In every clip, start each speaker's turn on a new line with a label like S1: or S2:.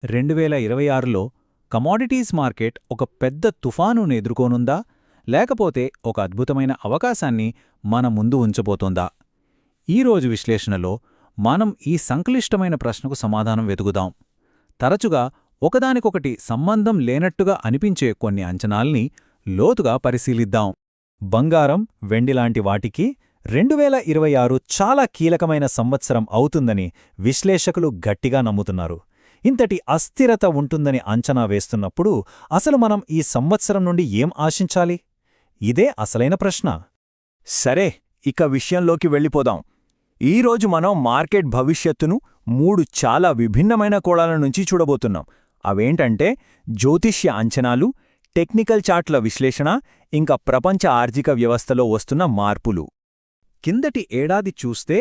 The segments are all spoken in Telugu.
S1: 2026లో కమోడిటీస్ మార్కెట్ ఒక పెద్ద తుఫానును ఎదుర్కోనుందా లేకపోతే ఒక అద్భుతమైన అవకాశాన్ని మన ముందు ఉంచబోతోందా? ఈరోజు విశ్లేషణలో మనం ఈ సంక్లిష్టమైన ప్రశ్నకు సమాధానం వెతుకుదాం. తరచుగా ఒకదానికొకటి సంబంధం లేనట్టుగా అనిపించే కొన్ని అంచనాల్ని లోతుగా పరిశీలిద్దాం. బంగారం, వెండిలాంటి వాటికి 2026 చాలా కీలకమైన సంవత్సరం అవుతుందని విశ్లేషకులు గట్టిగా నమ్ముతున్నారు. ఇంతటి అస్థిరత ఉంటుందని అంచనా వేస్తున్నప్పుడు అసలు మనం ఈ సంవత్సరం నుండి ఏం ఆశించాలి? ఇదే అసలైన ప్రశ్న.
S2: సరే, ఇక విషయంలోకి వెళ్ళిపోదాం. ఈరోజు మనం మార్కెట్ భవిష్యత్తును 3 చాలా విభిన్నమైన కోణాల నుంచి చూడబోతున్నాం. అవేంటంటే జ్యోతిష్య అంచనాలు, టెక్నికల్ చార్ట్ల విశ్లేషణ, ఇంకా ప్రపంచ ఆర్థిక వ్యవస్థలో వస్తున్న మార్పులు.
S1: కిందటి ఏడాది చూస్తే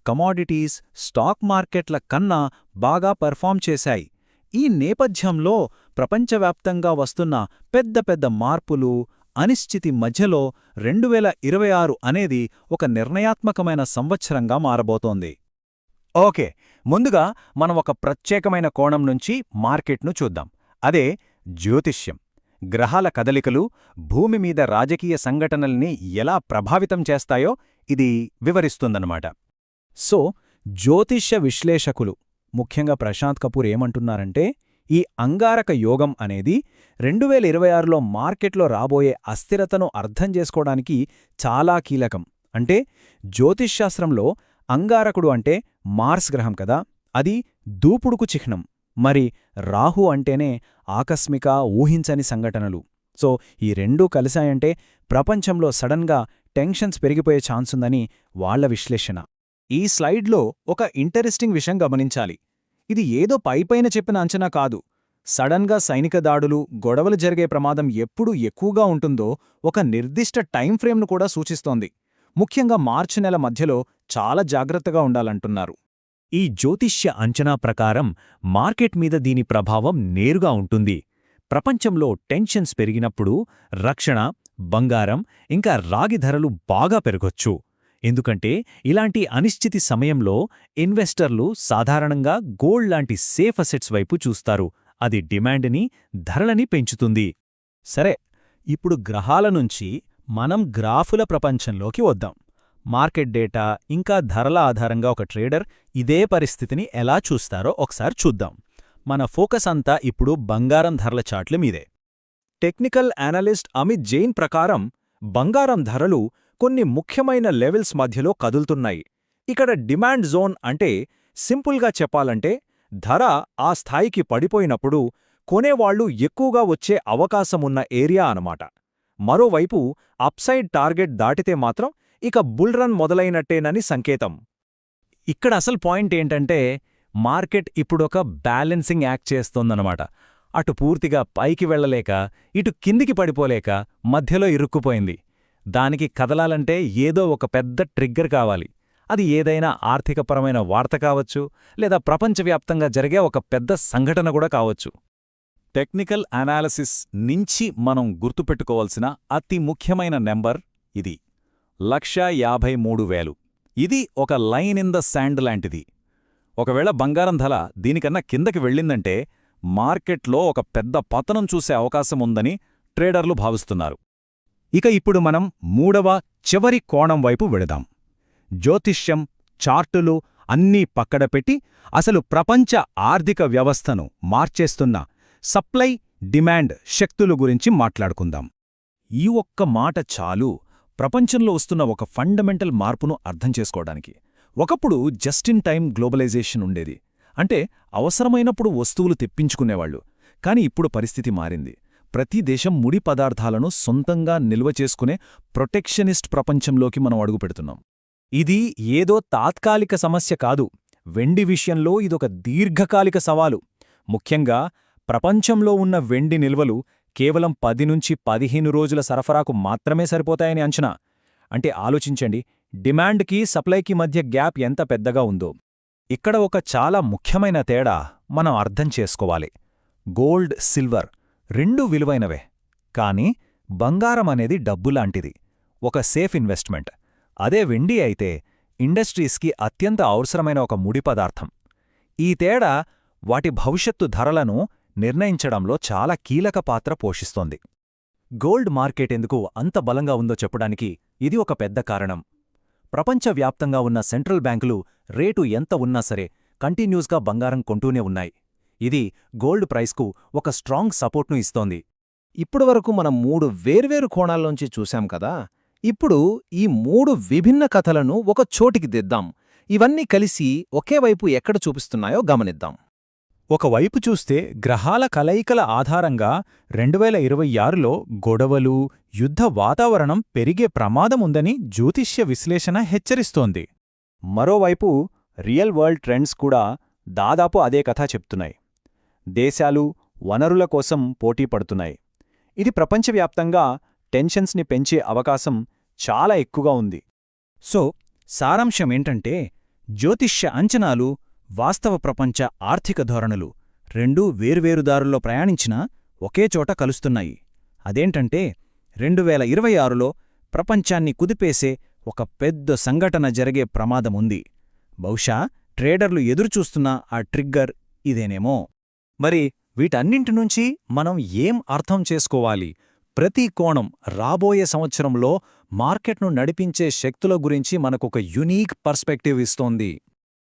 S1: కమోడిటీస్, స్టాక్ మార్కెట్ల కన్నా బాగా పెర్ఫామ్ చేశాయి. ఈ నేపథ్యంలో ప్రపంచవ్యాప్తంగా వస్తున్న పెద్ద పెద్ద మార్పులు, అనిశ్చితి మధ్యలో 2026 అనేది ఒక నిర్ణయాత్మకమైన సంవత్సరంగా మారబోతోంది.
S2: ఓకే, ముందుగా మనం ఒక ప్రత్యేకమైన కోణం నుంచి మార్కెట్ను చూద్దాం. అదే జ్యోతిష్యం. గ్రహాల కదలికలు భూమి మీద రాజకీయ సంఘటనల్ని ఎలా ప్రభావితం చేస్తాయో ఇది వివరిస్తుందన్నమాట.
S1: సో జ్యోతిష్య విశ్లేషకులు, ముఖ్యంగా ప్రశాంత్ కపూర్ ఏమంటున్నారంటే, ఈ అంగారక యోగం అనేది 2026లో మార్కెట్లో రాబోయే అస్థిరతను అర్థం చేసుకోవడానికి చాలా కీలకం. అంటే జ్యోతిష్శాస్త్రంలో అంగారకుడు అంటే మార్స్ గ్రహం కదా, అది దూపుడుకు చిహ్నం. మరి రాహు అంటేనే ఆకస్మిక, ఊహించని సంఘటనలు. సో ఈ రెండూ కలిశాయంటే ప్రపంచంలో సడన్గా టెన్షన్స్ పెరిగిపోయే ఛాన్సుందని వాళ్ల విశ్లేషణ. ఈ స్లైడ్లో ఒక ఇంటరెస్టింగ్ విషయం గమనించాలి. ఇది ఏదో పైపైన చెప్పిన అంచనా కాదు. సడన్గా సైనిక దాడులు, గొడవలు జరిగే ప్రమాదం ఎప్పుడు ఎక్కువగా ఉంటుందో ఒక నిర్దిష్ట టైం ఫ్రేమ్ను కూడా సూచిస్తోంది. ముఖ్యంగా మార్చి నెల మధ్యలో చాలా జాగ్రత్తగా ఉండాలంటున్నారు.
S2: ఈ జ్యోతిష్య అంచనా ప్రకారం మార్కెట్ మీద దీని ప్రభావం నేరుగా ఉంటుంది. ప్రపంచంలో టెన్షన్స్ పెరిగినప్పుడు రక్షణ, బంగారం, ఇంకా రాగి ధరలు బాగా పెరగొచ్చు. ఎందుకంటే ఇలాంటి అనిశ్చితి సమయంలో ఇన్వెస్టర్లు సాధారణంగా గోల్డ్ లాంటి సేఫ్ అసెట్స్ వైపు చూస్తారు. అది డిమాండ్ని, ధరలని పెంచుతుంది.
S1: సరే, ఇప్పుడు గ్రహాల నుంచి మనం గ్రాఫుల ప్రపంచంలోకి వద్దాం. మార్కెట్ డేటా ఇంకా ధరల ఆధారంగా ఒక ట్రేడర్ ఇదే పరిస్థితిని ఎలా చూస్తారో ఒకసారి చూద్దాం. మన ఫోకస్ అంతా ఇప్పుడు బంగారం ధరల చార్ట్ల మీదే. టెక్నికల్ అనలిస్ట్ అమిత్ జైన్ ప్రకారం బంగారం ధరలు కొన్ని ముఖ్యమైన లెవెల్స్ మధ్యలో కదులుతున్నాయి. ఇక్కడ డిమాండ్ జోన్ అంటే సింపుల్గా చెప్పాలంటే ధర ఆ స్థాయికి పడిపోయినప్పుడు కొనేవాళ్లు ఎక్కువగా వచ్చే అవకాశమున్న ఏరియా అనమాట. మరోవైపు అప్సైడ్ టార్గెట్ దాటితే మాత్రం ఇక బుల్ రన్ మొదలైనట్టేనని సంకేతం. ఇక్కడ అసలు పాయింట్ ఏంటంటే మార్కెట్ ఇప్పుడొక బ్యాలెన్సింగ్ యాక్ట్ చేస్తోందన్నమాట. అటు పూర్తిగా పైకి వెళ్లలేక, ఇటు కిందికి పడిపోలేక మధ్యలో ఇరుక్కుపోయింది. దానికి కదలాలంటే ఏదో ఒక పెద్ద ట్రిగ్గర్ కావాలి. అది ఏదైనా ఆర్థికపరమైన వార్త కావచ్చు, లేదా ప్రపంచవ్యాప్తంగా జరిగే ఒక పెద్ద సంఘటన కూడా కావచ్చు. టెక్నికల్ అనాలిసిస్ నుంచి మనం గుర్తుపెట్టుకోవాల్సిన అతి ముఖ్యమైన నెంబర్ ఇది, 1,53,000. ఇది ఒక లైన్ ఇన్ ద శాండ్ లాంటిది. ఒకవేళ బంగారం ధర దీనికన్నా కిందకి వెళ్ళిందంటే మార్కెట్లో ఒక పెద్ద పతనం చూసే అవకాశముందని ట్రేడర్లు భావిస్తున్నారు. ఇక ఇప్పుడు మనం మూడవ, చివరి కోణం వైపు వెళదాం. జ్యోతిష్యం, చార్టులు అన్నీ పక్కడపెట్టి అసలు ప్రపంచ ఆర్థిక వ్యవస్థను మార్చేస్తున్న సప్లై, డిమాండ్ శక్తులు గురించి మాట్లాడుకుందాం. ఈ ఒక్క మాట చాలు ప్రపంచంలో వస్తున్న ఒక ఫండమెంటల్ మార్పును అర్థం చేసుకోవడానికి. ఒకప్పుడు జస్ట్ ఇన్ టైం గ్లోబలైజేషన్ ఉండేది. అంటే అవసరమైనప్పుడు వస్తువులు తెప్పించుకునేవాళ్లు. కాని ఇప్పుడు పరిస్థితి మారింది. ప్రతి దేశం ముడి పదార్థాలను సొంతంగా నిల్వ చేసుకునే ప్రొటెక్షనిస్ట్ ప్రపంచంలోకి మనం అడుగుపెడుతున్నాం. ఇది ఏదో తాత్కాలిక సమస్య కాదు. వెండి విషయంలో ఇదొక దీర్ఘకాలిక సవాలు. ముఖ్యంగా ప్రపంచంలో ఉన్న వెండి నిల్వలు కేవలం 10 నుంచి 15 రోజుల సరఫరాకు మాత్రమే సరిపోతాయని అంచనా. అంటే ఆలోచించండి, డిమాండ్కి సప్లైకి మధ్య గ్యాప్ ఎంత పెద్దగా ఉందో. ఇక్కడ ఒక చాలా ముఖ్యమైన తేడా మనం అర్థం చేసుకోవాలి. గోల్డ్, సిల్వర్ రెండూ విలువైనవే. కానీ బంగారం అనేది డబ్బులాంటిది, ఒక సేఫ్ ఇన్వెస్ట్మెంట్. అదే వెండి అయితే ఇండస్ట్రీస్కి అత్యంత అవసరమైన ఒక ముడి పదార్థం. ఈ తేడా వాటి భవిష్యత్తు ధరలను నిర్ణయించడంలో చాలా కీలక పాత్ర పోషిస్తోంది. గోల్డ్ మార్కెట్ ఎందుకు అంత బలంగా ఉందో చెప్పడానికి ఇది ఒక పెద్ద కారణం. ప్రపంచవ్యాప్తంగా ఉన్న సెంట్రల్ బ్యాంకులు రేటు ఎంత ఉన్నా సరే కంటిన్యూస్గా బంగారం కొంటూనే ఉన్నాయి. ఇది గోల్డ్ ప్రైస్కు ఒక స్ట్రాంగ్ సపోర్ట్ను ఇస్తోంది.
S3: ఇప్పటివరకు మనం 3 వేర్వేరు కోణాల్లోంచి చూశాం కదా. ఇప్పుడు ఈ 3 విభిన్న కథలను ఒక చోటికి దిద్దాం. ఇవన్నీ కలిసి ఒకే వైపు ఎక్కడ చూపిస్తున్నాయో గమనిద్దాం.
S2: ఒకవైపు చూస్తే గ్రహాల కలయికల ఆధారంగా 2026లో గొడవలు, యుద్ధ వాతావరణం పెరిగే ప్రమాదముందని జ్యోతిష్య విశ్లేషణ హెచ్చరిస్తోంది.
S1: మరోవైపు రియల్ వరల్డ్ ట్రెండ్స్ కూడా దాదాపు అదే కథ చెప్తున్నాయి. దేశాలు వనరుల కోసం పోటీ పడుతున్నాయి. ఇది ప్రపంచవ్యాప్తంగా టెన్షన్స్ని పెంచే అవకాశం చాలా ఎక్కువగా ఉంది.
S2: సో సారాంశమేంటంటే జ్యోతిష్య అంచనాలు, వాస్తవ ప్రపంచ ఆర్థిక ధోరణులు రెండూ వేర్వేరు దారుల్లో ప్రయాణించినా ఒకేచోట కలుస్తున్నాయి. అదేంటంటే 2026లో ప్రపంచాన్ని కుదిపేసే ఒక పెద్ద సంఘటన జరిగే ప్రమాదముంది. బహుశా ట్రేడర్లు ఎదురుచూస్తున్న ఆ ట్రిగ్గర్ ఇదేనేమో.
S1: మరి వీటన్నింటి నుంచి మనం ఏం అర్థం చేసుకోవాలి?
S2: ప్రతి కోణం రాబోయే సంవత్సరంలో మార్కెట్ను నడిపించే శక్తుల గురించి మనకొక యునీక్ పర్స్పెక్టివ్ ఇస్తోంది.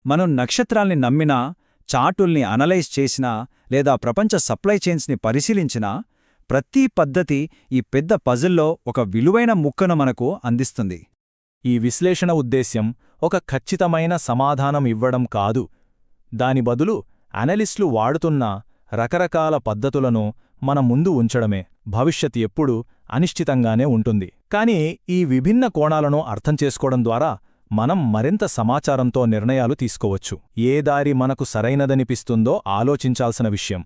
S1: మనం నక్షత్రాల్ని నమ్మినా, చార్టుల్ని అనలైజ్ చేసినా లేదా ప్రపంచ సప్లై చైన్స్ని పరిశీలించినా ప్రతి పద్ధతి ఈ పెద్ద పజిల్లో ఒక విలువైన ముక్కను మనకు అందిస్తుంది. ఈ విశ్లేషణ ఉద్దేశ్యం ఒక ఖచ్చితమైన సమాధానం ఇవ్వడం కాదు. దాని బదులు అనలిస్టులు వాడుతున్న రకరకాల పద్ధతులను మన ముందు ఉంచడమే. భవిష్యత్ ఎప్పుడూ అనిశ్చితంగానే ఉంటుంది. కానీ ఈ విభిన్న కోణాలను అర్థం చేసుకోవడం ద్వారా మనం మరింత సమాచారంతో నిర్ణయాలు తీసుకోవచ్చు. ఏ దారి మనకు సరైనదనిపిస్తుందో ఆలోచించాల్సిన విషయం.